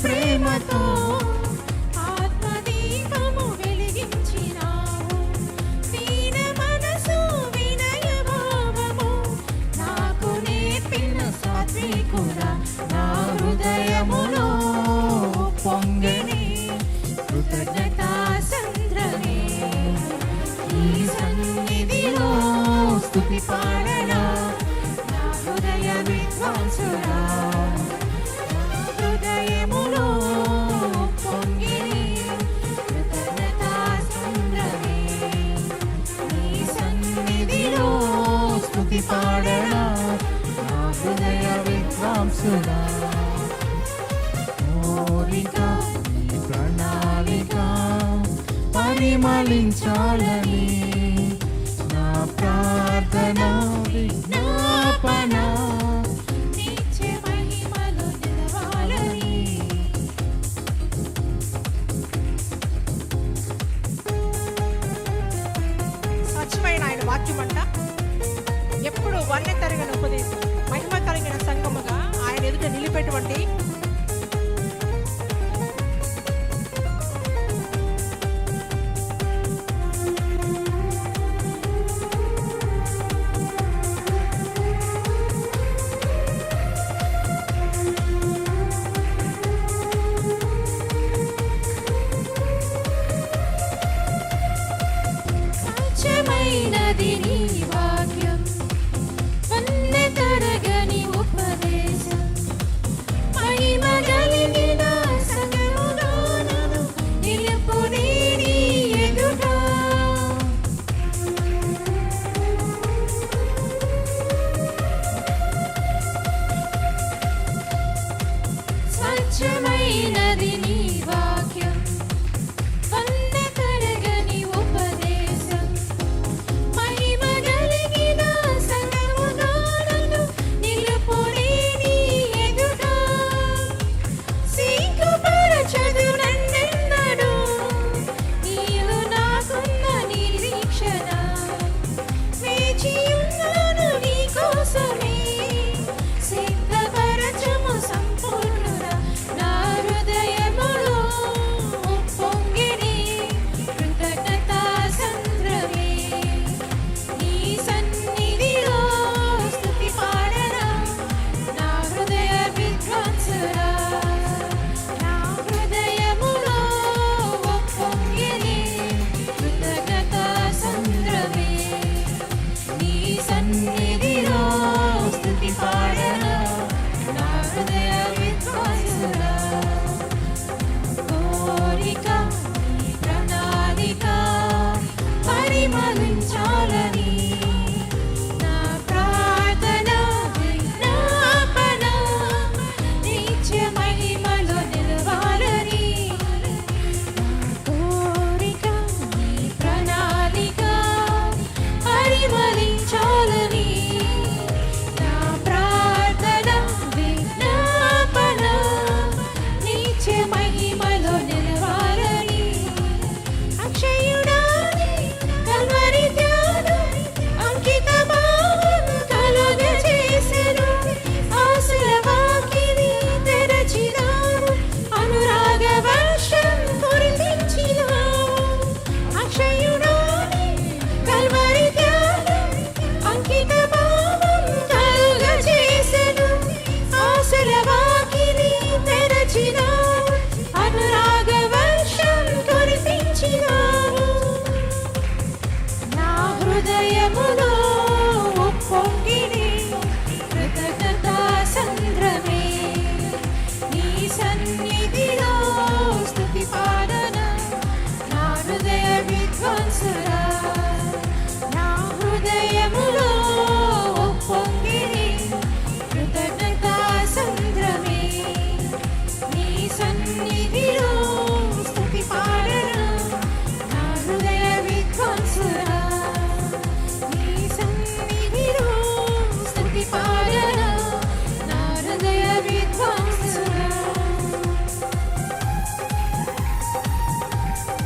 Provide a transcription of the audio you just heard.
ప్రేమతో ఆత్మదీపము వెలిగించినావు. దీన మనసు వినయ భావము నాకు నేర్పిన సాత్వికుడా. నా హృదయములో పొంగెని కృతజ్ఞతా సంద్రమే. ఈ సన్నిధిలో స్తుతి పాడనా నా హృదయ విద్వాంసుడా. హృదయములో పొంగిని కృతజ్ఞతా సంద్రమే. ఈ సన్నిధిలో స్తుతి పాడనా నా హృదయ విద్వాంసుడా. కోరిక ఈ ప్రణాళిక పరిమళించాలని నా ప్రార్థన విజ్ఞాపన నిత్య మహిమలో నిలవాలని. స్వచ్ఛమైన ఆయన వాక్యమంట ఎప్పుడు వన్నె తరిగిన ఉపదేశం, మహిమ కలిగిన సంఘముగా ఆయన ఎదుట నిలిపేటువంటి స్వచ్ఛమైనది నీ వాక్యం, వన్నె తరగని ఉపదేశం. మహిమ కలిగిన సంఘములో నన్ను నిలుపునీ నీ ఎదుట. స్వచ్ఛమైనది నీ